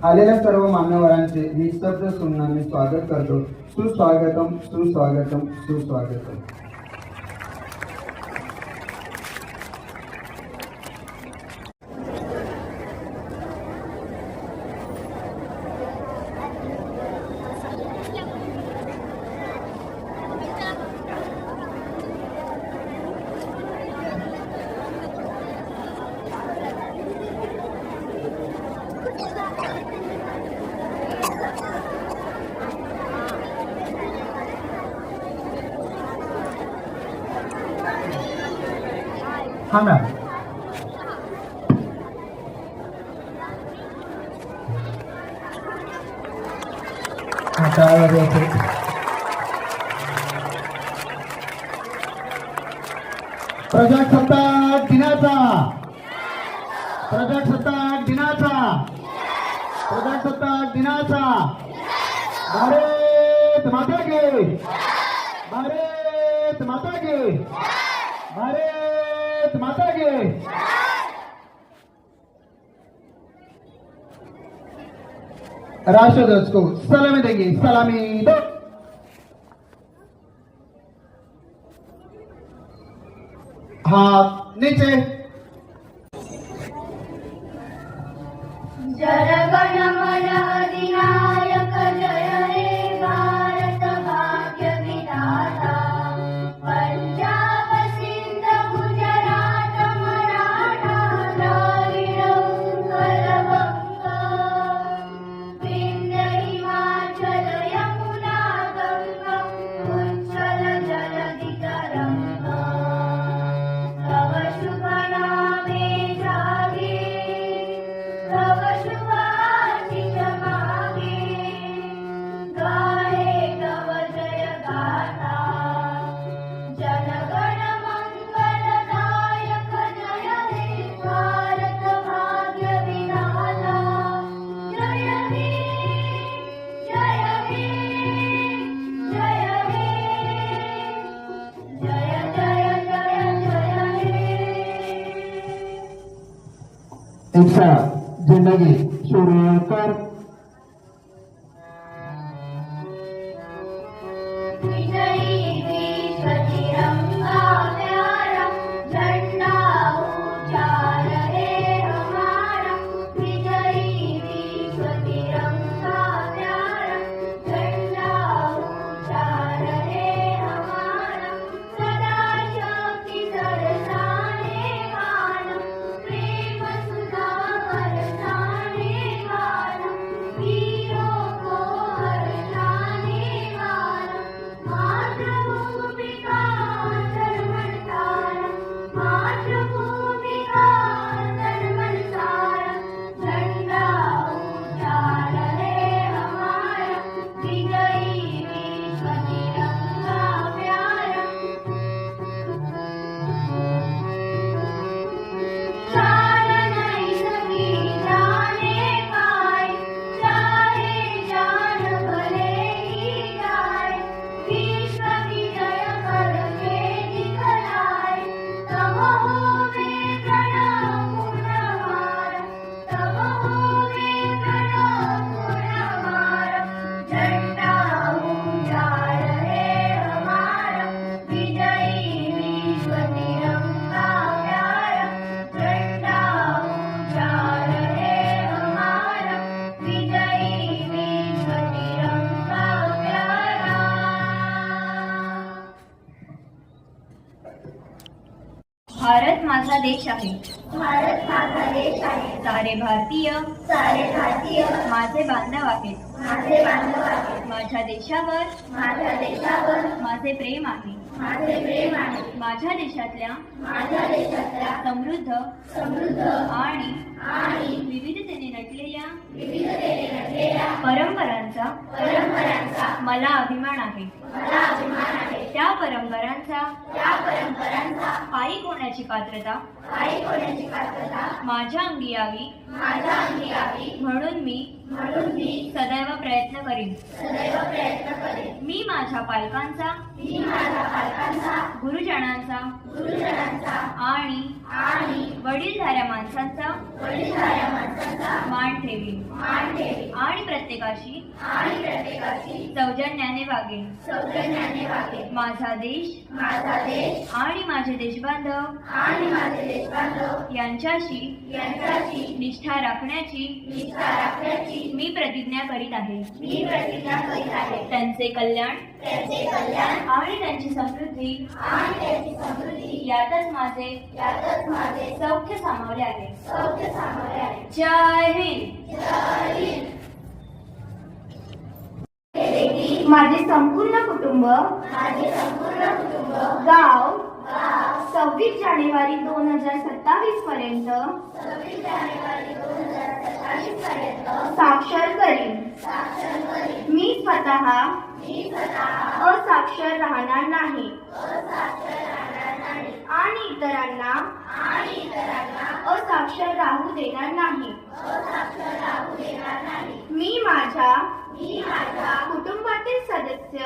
आलेल्या सर्व मान्यवरांचे निस्तब्ध सुमनाने स्वागत करतो. सुस्वागतम सुस्वागतम सुस्वागतम. हाँ मैम. प्रजासत्ताक दिनाचा प्रजासत्ताक दिनाचा प्रजासत्ताक दिनाचा भारत माता की भारत माता की भारत माता की. राष्ट्रध्वज को सलामी देंगे. सलामी दो. हाथ नीचे. जनगण मन अधिनायक जय हे भारत भाग्य विधाता. पंजाब सिंध गुजरात मराठा द्रविड उत्कल बंग. विंध्य हिमाचल यमुना गंगा उच्चल जलधि तरंग. तव शुभ नामे जागे तव शुभ आशीष मागे. गाहे तव जय गाथा. जनगण मंगलदायक जय हे भारत भाग्य विधाता. जय हे जय हे जय हे जय जय जय जय हे. एकशा जिंदगी सुरू कर. विजयी विश्व तिरंगा प्यारा. झंडा ऊंचा रहे हमारा. विजयी विश्व तिरंगा प्यारा. झंडा ऊंचा रहे हमारा. सदा शक्ति बरसाने वाला. प्रेम सुधा बरसाने वाला. वीरों को हर्षाने वाला. मातृभूमि का धर्मन तारा. मातृभूमि का धर्मन तारा. झंडा ऊंचा रहे हमारा. विजयी विश्व तिरंगा प्यारा. जान नहीं सकी जाने पाए. चाहे जान भले ही जाए. विश्व विजय करके दिखलाए. तब होवे प्रणव पूर्ण हमारा. तब होवे प्रणव पूर्ण हमारा. झंडा ऊंचा रहे हमारा. विजयी विश्व तिरंगा प्यारा. झंडा ऊंचा रहे हमारा. विजयी विश्व तिरंगा प्यारा. भारत माझा देश आहे. भारत माझा देश आहे. सारे भारतीय माझे बांधव आहेत. माझ्या देशावर माझे प्रेम आहे. माझ्या देशातल्या समृद्ध आणि विविधतेने नटलेल्या परंपरांचा मला अभिमान आहे. त्या परंपरांचा पायी होण्याची पात्रता माझ्या अंगी यावी म्हणून मी सदैव प्रयत्न करीन. मी माझ्या पालकांचा, गुरुजनांचा आणि वडीलधाऱ्या माणसांचा मान ठेवीन आणि प्रत्येकाशी सौजन्याने वागेन. माझा देश आणि माझे देशबांधव यांच्याशी निष्ठा राखण्याची मी प्रतिज्ञा करीत आहे. त्यांचे कल्याण आणि त्यांची समृद्धी यातच माझे सौख्य सामावले आहे. जय हिंद. माझे संपूर्ण कुटुंब गाव 26 जानेवारी 2027 पर्यंत साक्षर करीन. मी स्वतः असाक्षर राहणार नाही आणि इतरांना असाक्षर राहू देणार नाही. मी माझ्या कुटुंबातील सदस्य,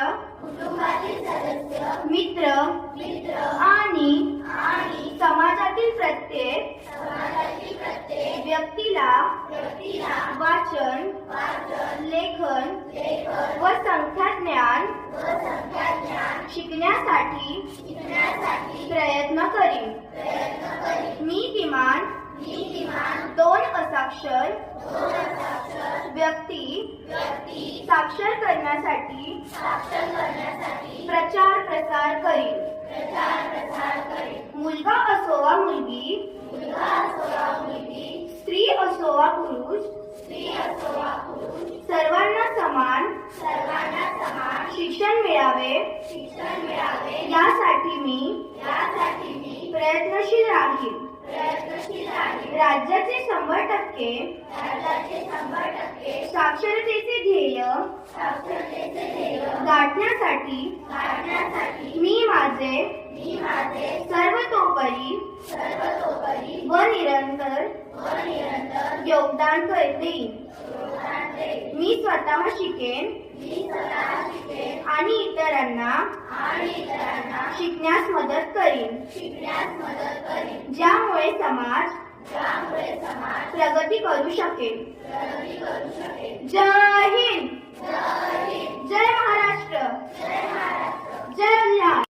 मित्र आणि समाजातील प्रत्येक व्यक्तीला वाचन, लेखन व संख्याज्ञान शिकण्यासाठी प्रयत्न करीन. मी किमान 2 असाक्षर व्यक्ती साक्षर करण्यासाठी प्रचार प्रसार करीन. मुलगा असो वा मुलगी, स्त्री असो वा पुरुष, सर्वांना समान शिक्षण मिळावे यासाठी मी प्रयत्नशील राहील. राज्याचे 100% साक्षरतेचे ध्येय गाठण्यासाठी मी माझे सर्वतोपरी व निरंतर योगदान देईन. मी स्वतः शिकेन आणि इतरांना शिकण्यास मदत करीन, ज्यामुळे समाज प्रगती करू शकेल. जय हिंद. जय महाराष्ट्र. जय बिहार.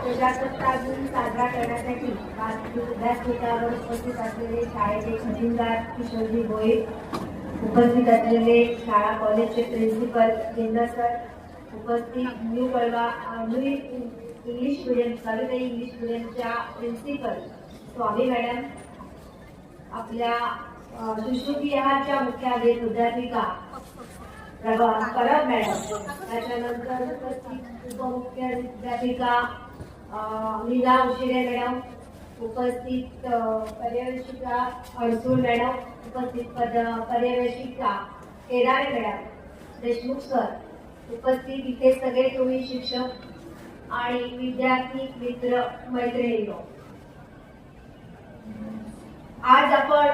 प्रजासत्ताक दिन साजरा करण्यासाठी व्यासपीठावर उपस्थित असलेले शाळेचे खजिनदार किशोरजी भोये, उपस्थित असलेले शाळा कॉलेजचे प्रिन्सिपल जिंदा सर, उपस्थित न्यू इंग्लिश मीडियम कविताई इंग्लिश मीडियमच्या प्रिन्सिपल स्वामी मॅडम, आपल्या सुश्रुतिहारच्या मुख्य विद्यापिका परब मॅडम, त्याच्यानंतर उपस्थित उपमुख्य विद्यापिका लीला उशिरे मॅडम, उपस्थित पर्यवेक्षिका अडसूळ मॅडम, उपस्थित पर्यवेक्षिका केदारे मॅडम, देशमुख सर, उपस्थित इथे सगळे तुम्ही शिक्षक आणि विद्यार्थी मित्र मैत्रिणी, आज आपण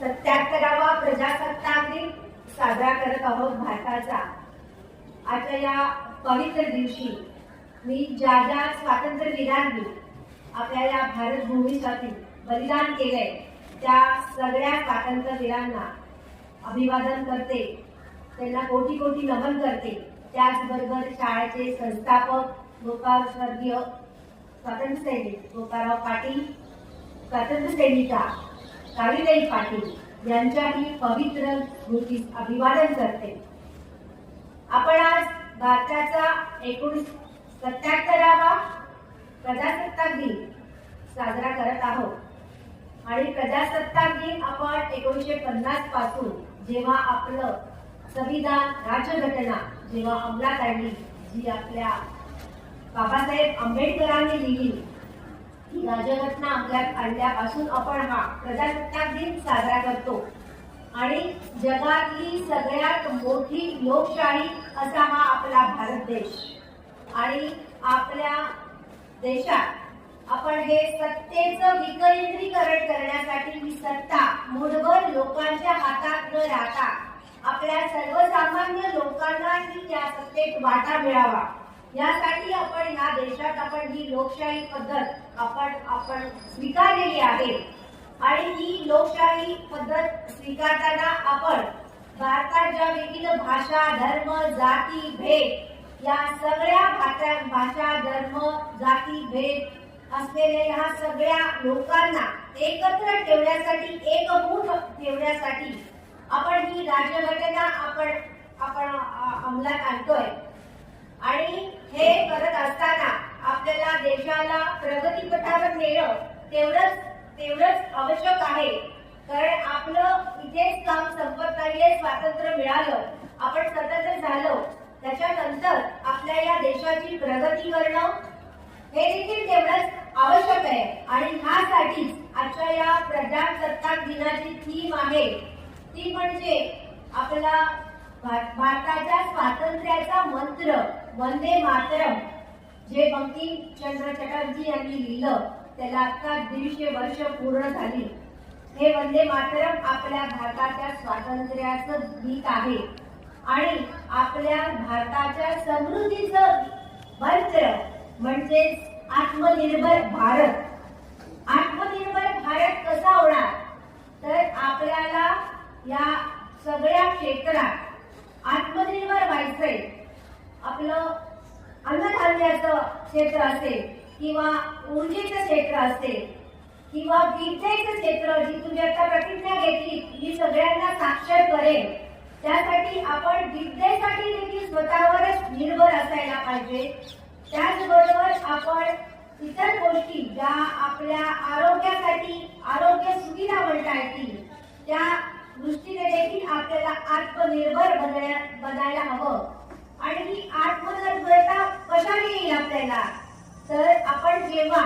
77वा प्रजासत्ताक दिन साजरा करत आहोत भारताचा. आजच्या या पवित्र दिवशी मी ज्या ज्या स्वातंत्र्यवीरांनी आपल्या या भारत भूमीसाठी बलिदान केलंय त्या सगळ्या स्वातंत्र्यवीरांना अभिवादन करते, त्यांना कोटी कोटी नमन करते. त्याचबरोबर शाळेचे संस्थापक स्वर्गीय स्वातंत्र्य सैनिक गोपाळराव पाटील, स्वातंत्र्य सैनिका काळीबाई पाटील यांच्याही पवित्र स्मृतीस अभिवादन करते. आपण आज भारताचा 1977वा प्रजासत्ताक दिन साजरा करत आहोत आणि प्रजासत्ताक दिन आपण 1950 पासून जेव्हा आपलं संविधान राज्यघटना जेव्हा अंमलात आणली, जी आपल्या बाबासाहेब आंबेडकरांनी लिहिली, ही राज्यघटना अंमलात आणल्यापासून आपण हा प्रजासत्ताक दिन साजरा करतो. आणि जगातली सगळ्यात मोठी लोकशाही असा हा आपला भारत देश. आणि आपल्या देशात आपण हे सत्तेचं विकेंद्रीकरण करण्यासाठी ही सत्ता मुठभर लोकांच्या हातात न राहता आपल्या सर्वसामान्य लोकांनाही त्या सत्तेत वाटा मिळावा यासाठी आपण या देशात आपण ही लोकशाही पद्धत आपण स्वीकारलेली आहे. आणि ही लोकशाही पद्धत स्वीकारताना आपण भारतात ज्या विविध भाषा, धर्म, जाती, भेद या सगळ्या भाषा, धर्म, जाती, भेद असलेल्या ह्या सगळ्या लोकांना एकत्र ठेवण्यासाठी, एकमूठ ठेवण्यासाठी आपण ही राज्यघटना आपण अंमलात आणतोय. आणि हे करत असताना आपल्याला देशाला प्रगतीपथावर नेणं तेवढंच आवश्यक आहे. कारण आपलं इथेच काम संपत नाहीये. स्वातंत्र्य मिळालं, आपण स्वतंत्र झालो, त्याच्यानंतर आपल्या या देशाची प्रगती करणं हे देखील तेवढंच आवश्यक आहे. आणि ह्यासाठीच आजच्या या प्रजासत्ताक दिनाची थीम आहे, ती म्हणजे आपला भारताच्या स्वातंत्र्याचा मंत्र वंदे मातरम, जे बंकिमचंद्र चटर्जी यांनी लिहिलं. त्याला आता 150 वर्ष पूर्ण झाली. हे वंदे मातरम आपल्या भारताच्या स्वातंत्र्याचं गीत आहे आणि आपल्या भारताच्या समृद्धीचं मंत्र म्हणजे आत्मनिर्भर भारत. आत्मनिर्भर भारत कसा होणार, तर आपल्याला या सगळ्या क्षेत्रात आत्मनिर्भर व्हायचंय. आपलं अन्नधान्याचं क्षेत्र असेल किंवा ऊर्जेचं क्षेत्र असेल किंवा विद्येचं क्षेत्र, जी तुम्ही आता प्रतिज्ञा घेतली मी सगळ्यांना साक्षर करेन, त्यासाठी आपण विद्येसाठी देखील स्वतःवरच निर्भर असायला पाहिजे. त्याचबरोबर आपण इतर गोष्टी ज्या आपल्या आरोग्यासाठी आरोग्य सुविधा म्हणता येतील त्या दृष्टीने देखील आपल्याला आत्मनिर्भर बनायला हवं. आणि ही आत्मनिर्भरता कशाने येईल आपल्याला, तर आपण जेव्हा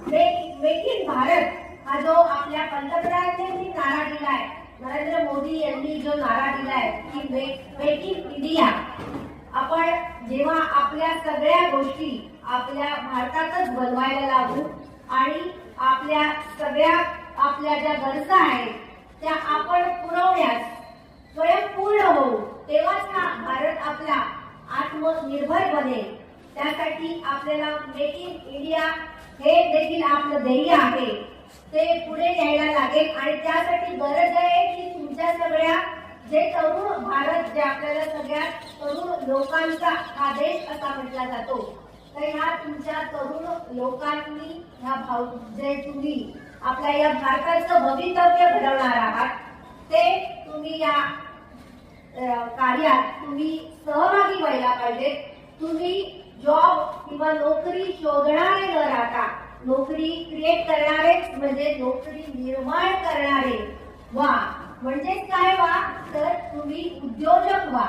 मेक इन भारत हा जो आपल्या पंतप्रधानांनी नारा दिलाय, नरेंद्र मोदी यांनी जो नारा दिलाय की मेक इन इंडिया, आपण जेव्हा आपल्या सगळ्या गोष्टी आपल्या भारतातच बनवायला लागू आणि आपल्या ज्या गरजा आहेत त्या आपण पुरवण्यास स्वयंपूर्ण होऊ, तेव्हाच हा भारत आपला आत्मनिर्भर बनेल. त्यासाठी आपल्याला मेक इन इंडिया हे देखील आपलं ध्येय आहे, ते पुढे न्यायला लागेल. आणि त्यासाठी गरज आहे की तुमच्या सगळ्या जे तरुण भारत, जे आपल्याला सगळ्यात तरुण लोकांचा हा देश असा म्हटला जातो, तर ह्या तुमच्या तरुण लोकांनी जे तुम्ही आपल्या या भारताचं भवितव्य घडवणार आहात, ते तुम्ही या कार्यात तुम्ही सहभागी व्हायला पाहिजे. तुम्ही जॉब किंवा नोकरी शोधणारे न राहता नोकरी क्रिएट करणारे म्हणजे नोकरी निर्माण करणारे व्हा. म्हणजेच काय व्हा, तर तुम्ही उद्योजक व्हा.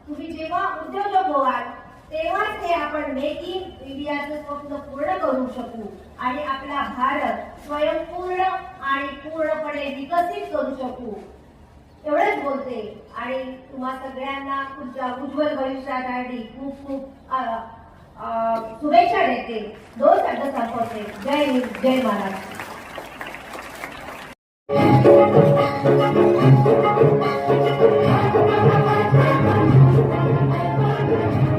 तुम्ही जेव्हा उद्योजक व्हाल तेव्हाच हे आपण मेक इन इंडियाचं स्वप्न पूर्ण करू शकू आणि आपला भारत स्वयंपूर्ण आणि पूर्णपणे विकसित करू शकू. एवढंच बोलते आणि तुम्हा सगळ्यांना तुमच्या उज्ज्वल भविष्यासाठी खूप खूप शुभेच्छा देते. 2 शब्द संपवते. जय हिंद, जय महाराष्ट्र. Thank you.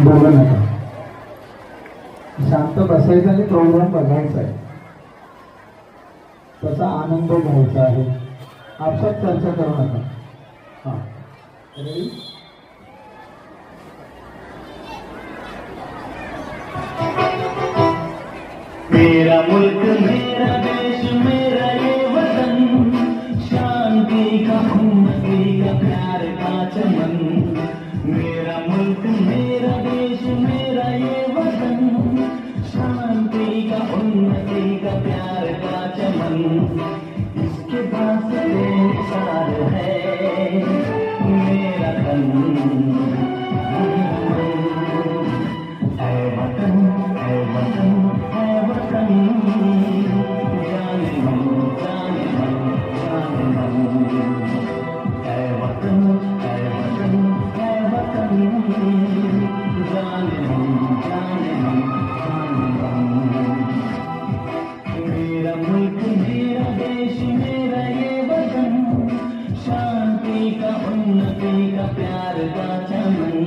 बोला नका, शांत बसायचं आणि प्रोग्राम बघायचा आहे, त्याचा आनंद घ्यायचा आहे. आपसात चर्चा करू नका. हा, रेडी? मेरा मुल्क मेरा देश मेरा ये वतन, शांति का उन्नति का प्यार का चमन. मेरा मुल्क मेरा देश मेरा ये वतन, शांति का उन्नति का प्यार का चमन. इसके पास बेमिसाल है मेरा तन. ऐ वतन ऐ वतन ऐ वतन, जाने मन जाने मन जाने मन. ऐ वतन ऐ वतन ऐ वतन, जाने मन जाने मन जाने मन. मेरा मुल्क मेरा देश मेरा ये वतन, शांति का उन्नति का प्यार का चमन.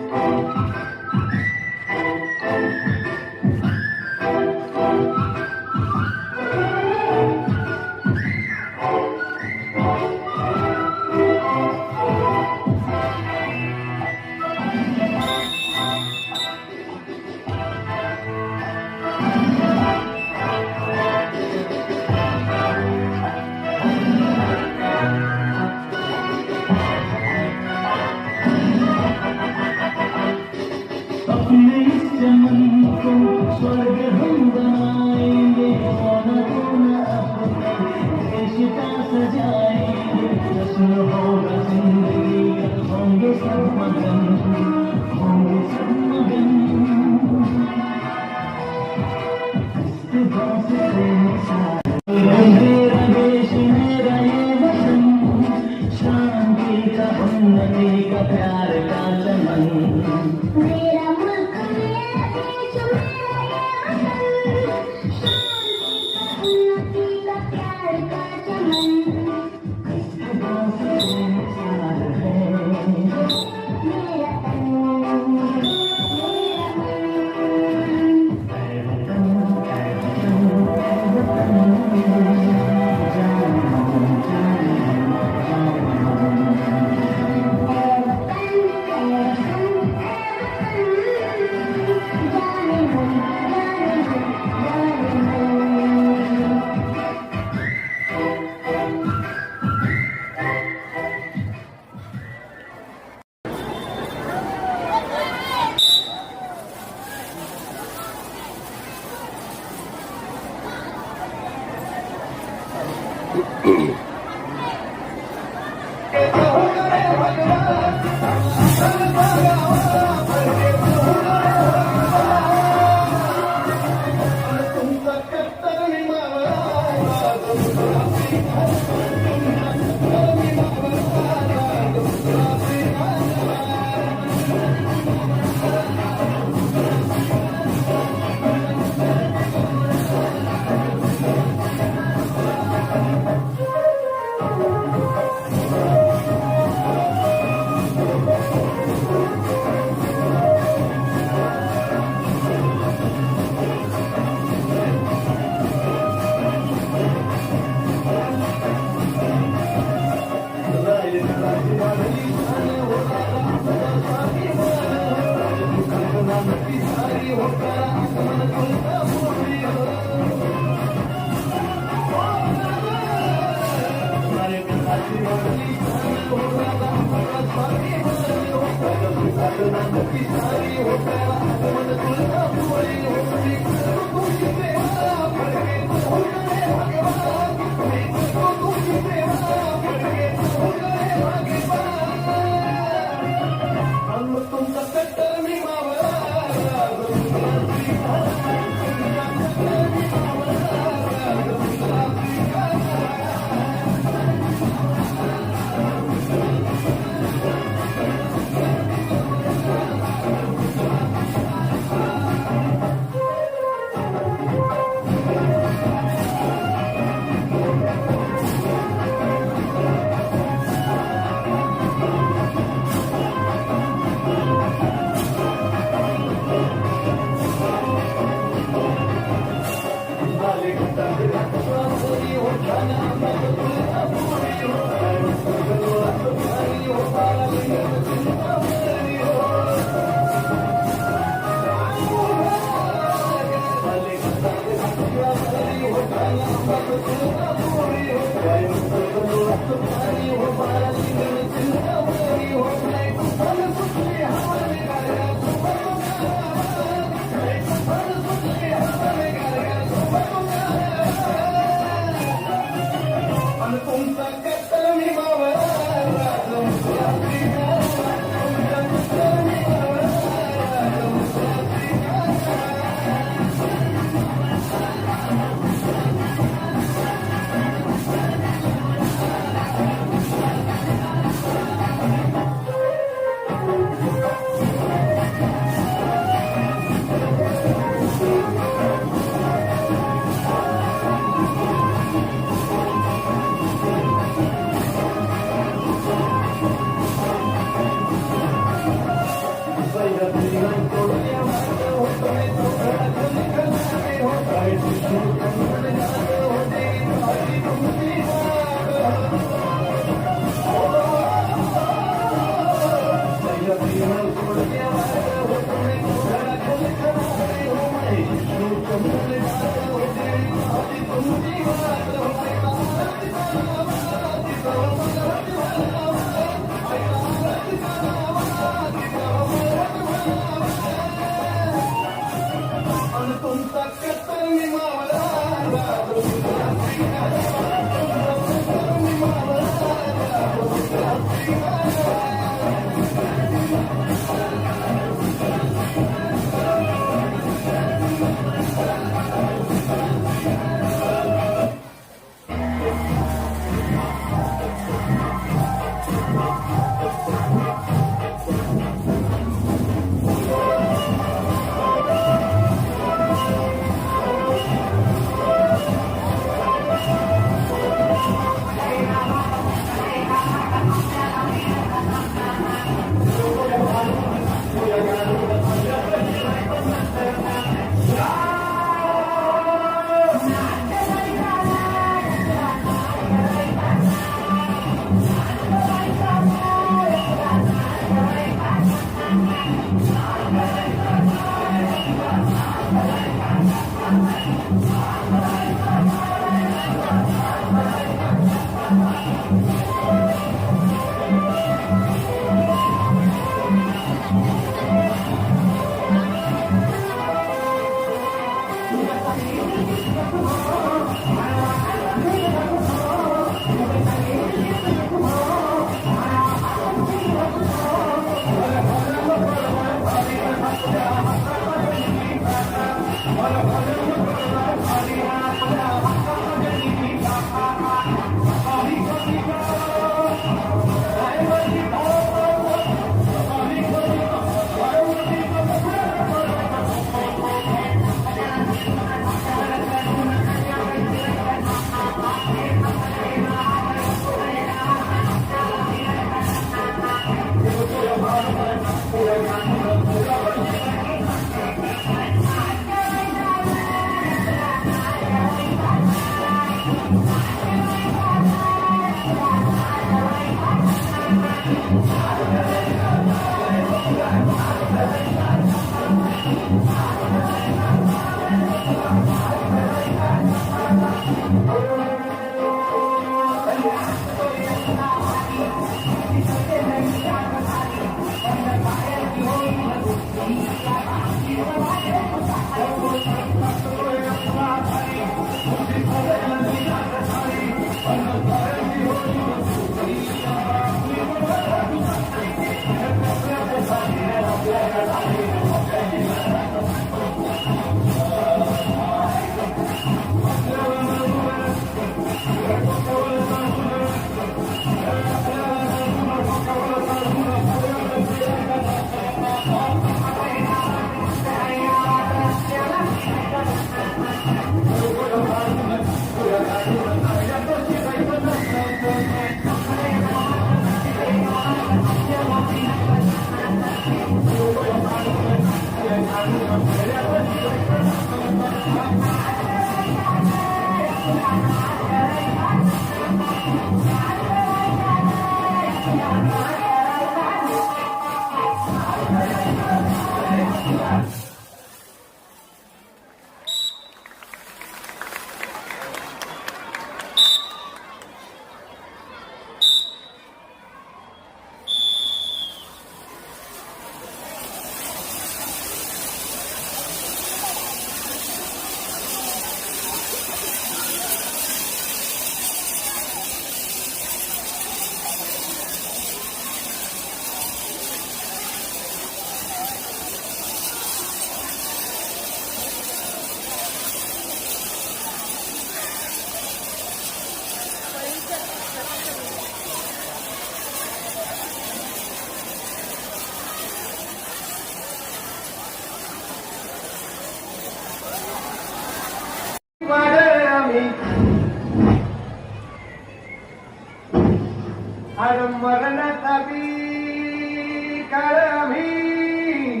अरे मरणाचा बी काळ आम्ही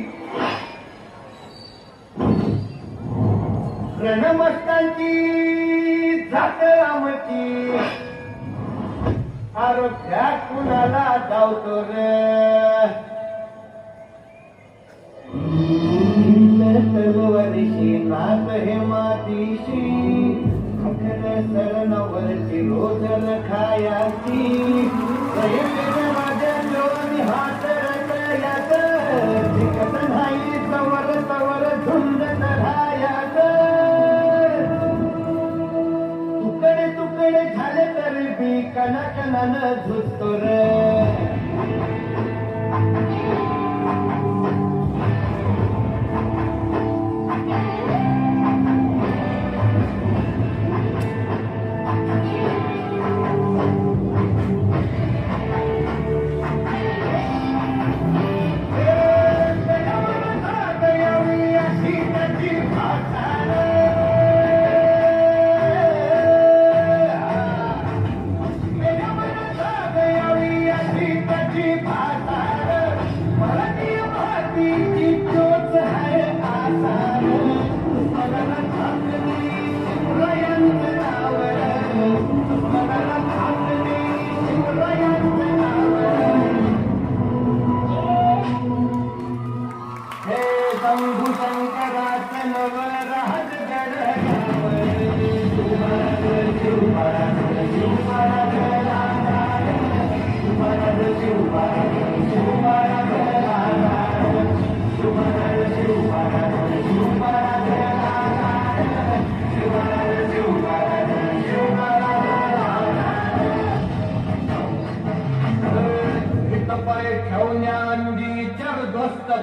रणमस्तांची जात आमची आरोग्या कुणाला जावतो रे सर्वरिशी नाथ हे मातीशी अखर सरनवरची रोजल खायाची माझ्या लोणी हात रचयात शिकत नाही तवर तवर झुंज रायात तुकडे तुकडे झाले तरी बी कणाकणानं झुजतो रे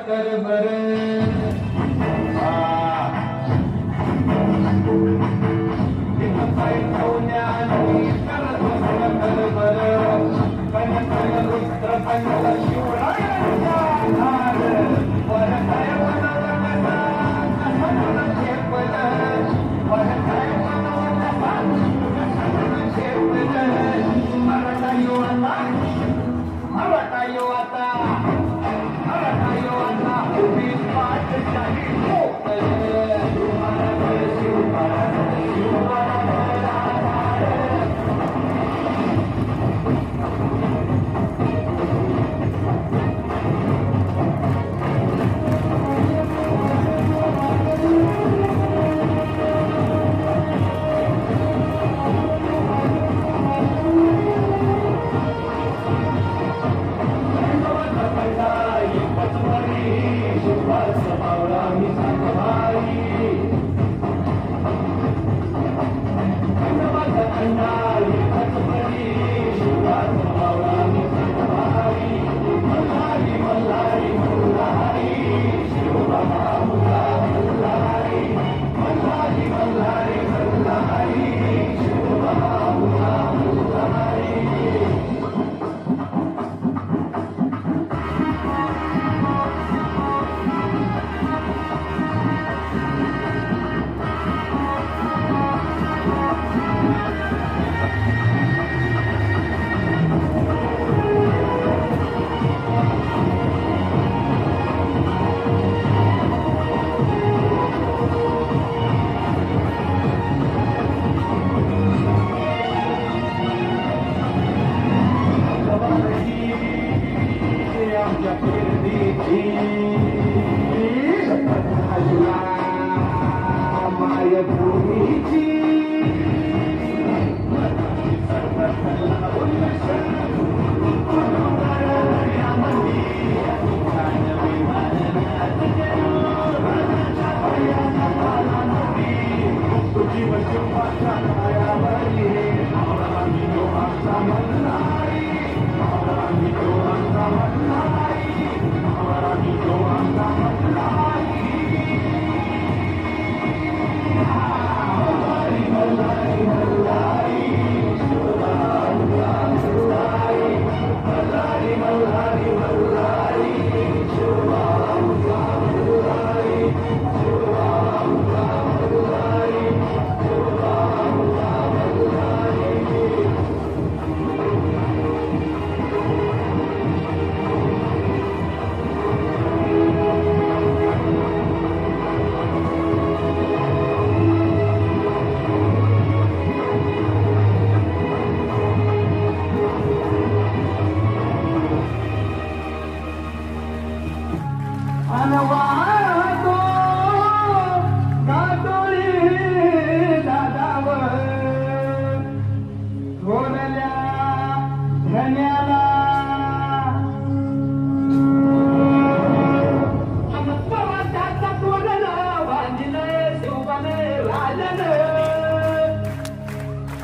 कर बर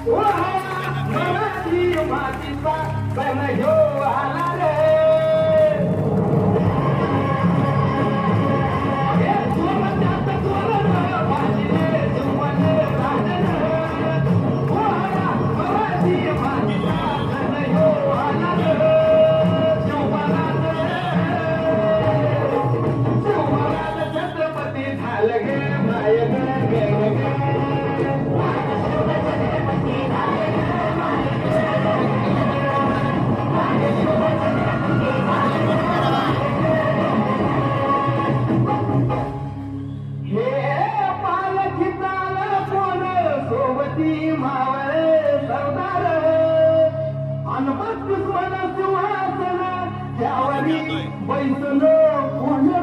मराठी मातीचा सण ह्यो आला रे. हे सोन्यात सोनं भाजीले जुमाने राजन. मराठी मातीचा सण ह्यो आला रे. शिवराज छत्रपती झालं गे माय गे गे. बैसलो पुण्य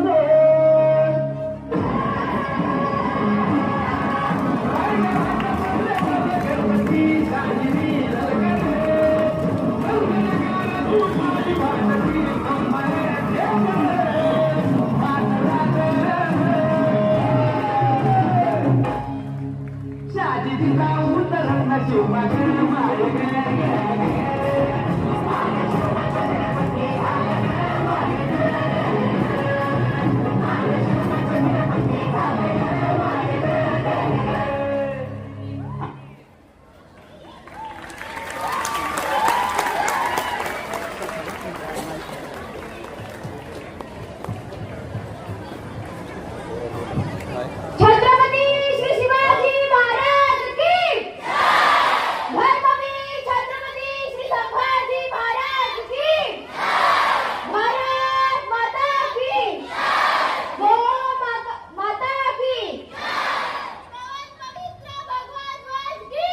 शादी दिला उतरण शिवबागर छत्रपती श्री शिवाजी महाराज की धर्मवीर छत्रपती श्री संभाजी महाराज की भारत माता की गौ माता की पवित्र भगवान ध्वज की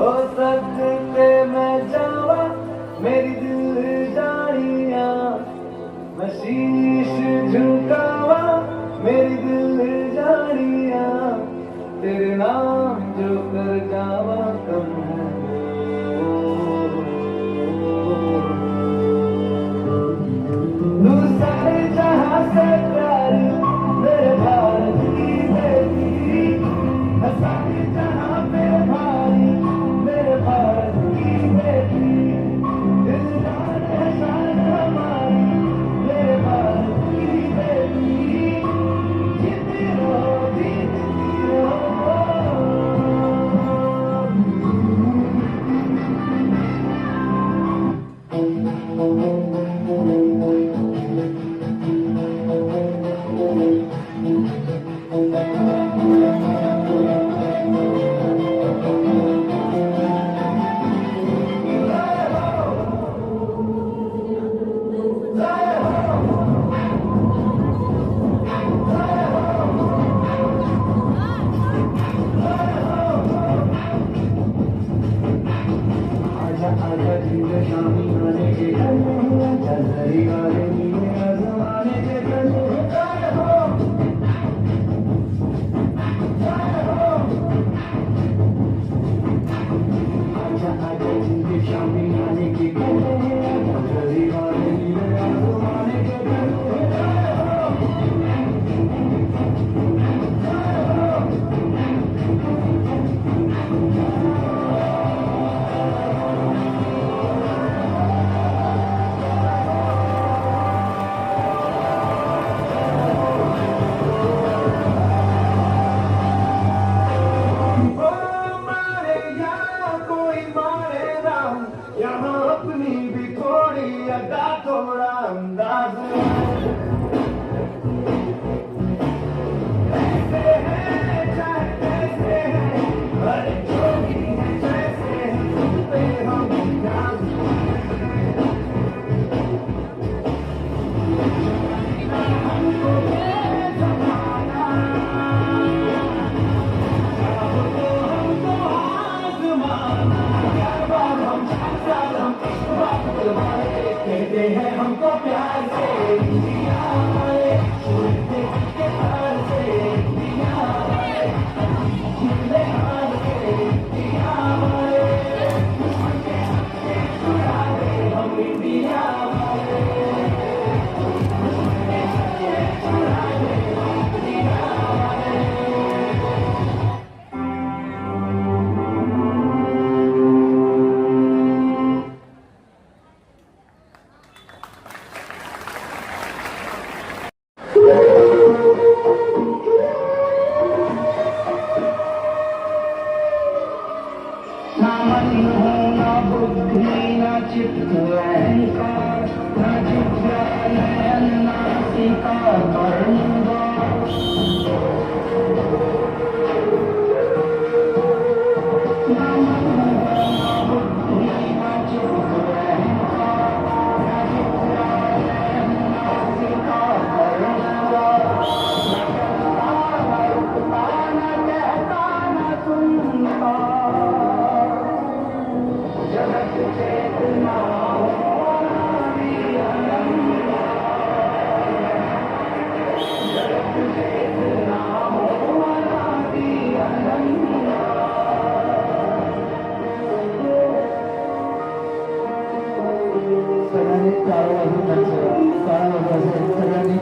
ओ सदके मैं जावा मेरी दिल जानिया. मैं शीश झुकावा मेरी दिल जानिया. तेरे नाम जो कर जावा कम तू सारे जहां से प्यारी मेरे भारत की बेटी. सारे जहां मेरे भाई मेरे भारत की बेटी. दिलदार है शान हमारी मेरे भारत की बेटी. जीती रहो जीती रहो. आजा आजा जिंद शामी आने के आजा हरी वाले नीले आजमाने के जय हो. आजा आजा जिंद शामी आने के आजा हरी वाले नीले आजमाने के जय हो. मारे या कोई मारे राम यहाँ अपनी भी थोड़ी अदा थोड़ा अंदाज. ऐसे हैं चाहे कैसे हैं हर जो भी है जैसे हैं तुम पे हम नाज. हमको ये जमाना कहते हैं हमको प्यार से दिया हमारे छूटते के हार से दिया हमारे छूटते हार से दिया हमारे दुश्मन के हाथ से छुड़ा दे हम अहंकार न जिज्ञा नयन नासिका करूंगा सगळ्यांनी टाळं वाजवून जायचं, टाळं वाजवायचं सगळ्यांनी.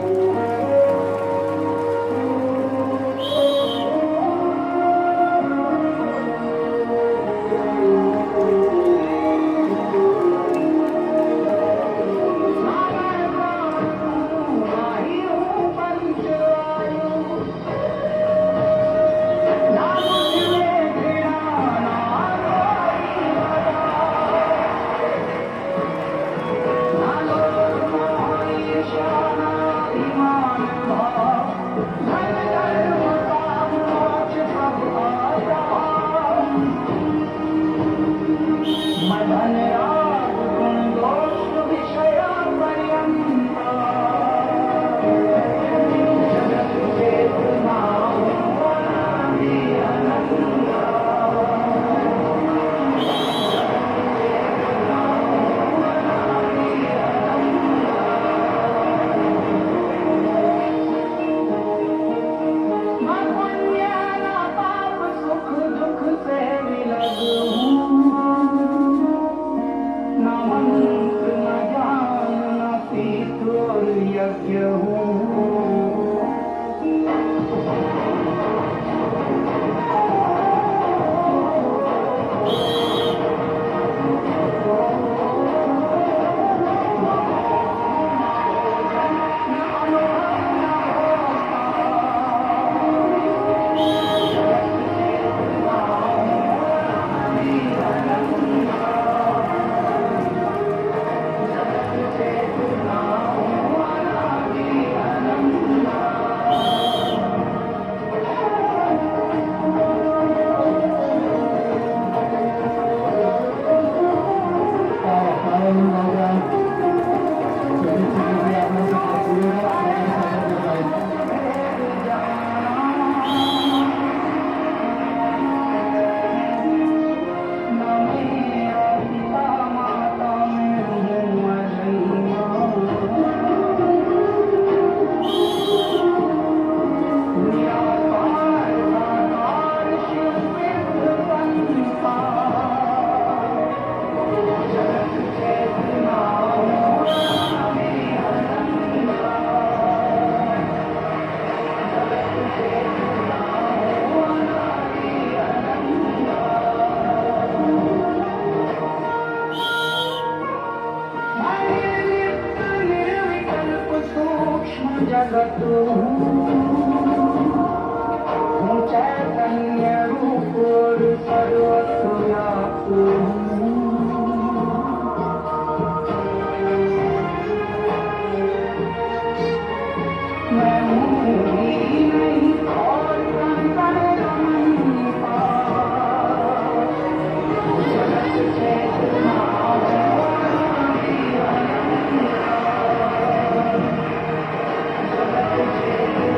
Thank you.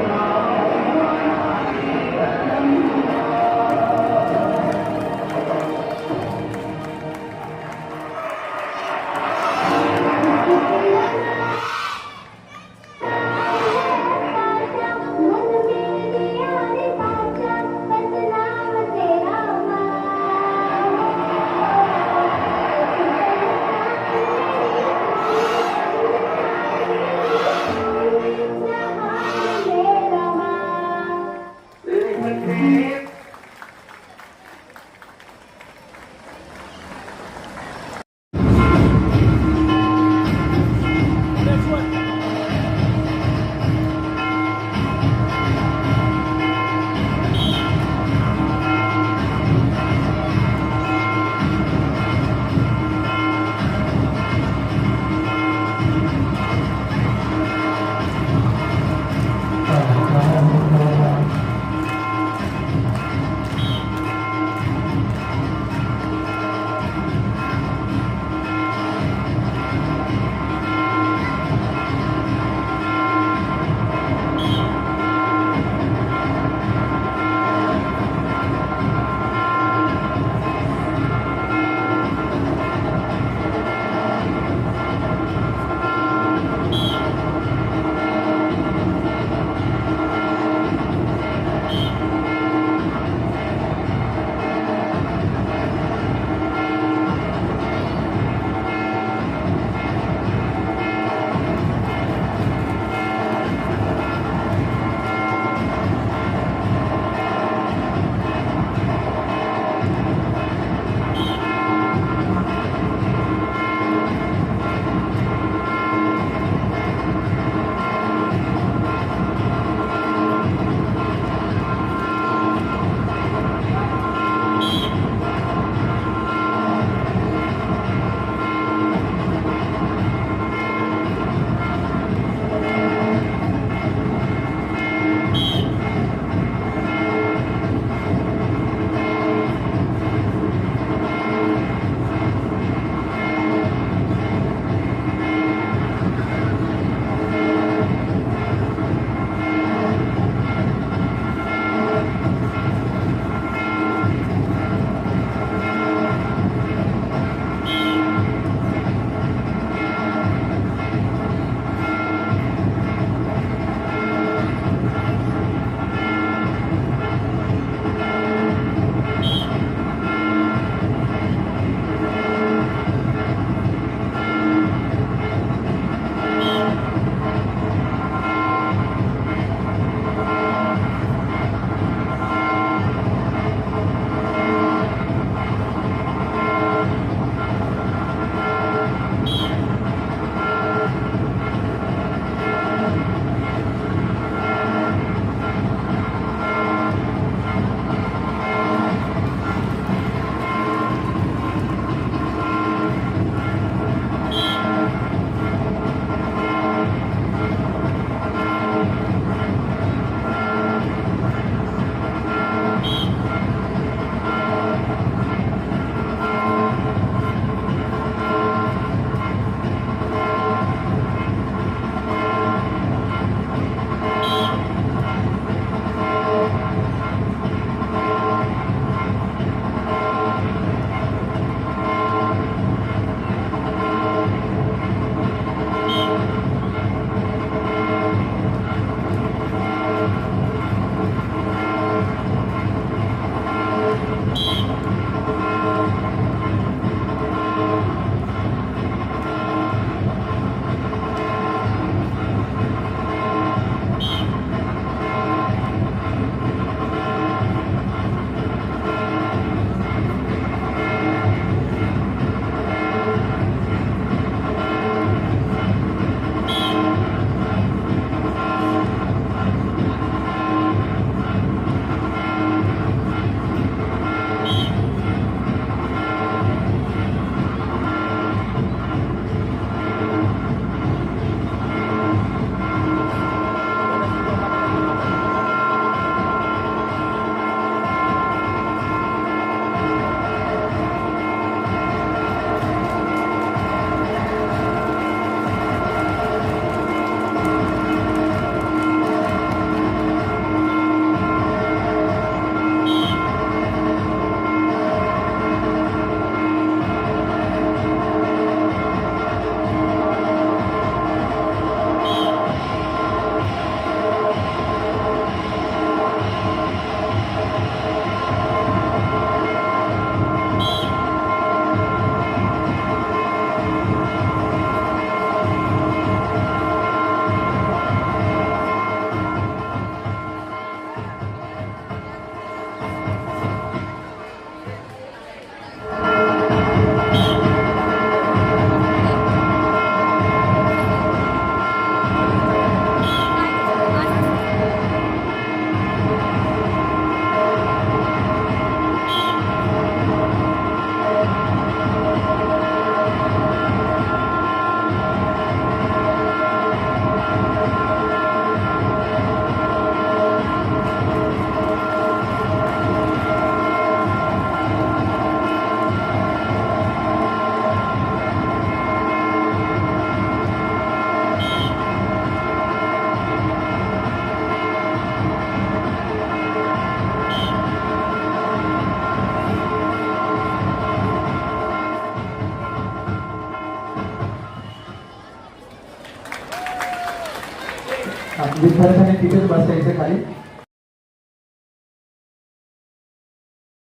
विद्यार्थ्यांनी तिथेच बसायचं खाली.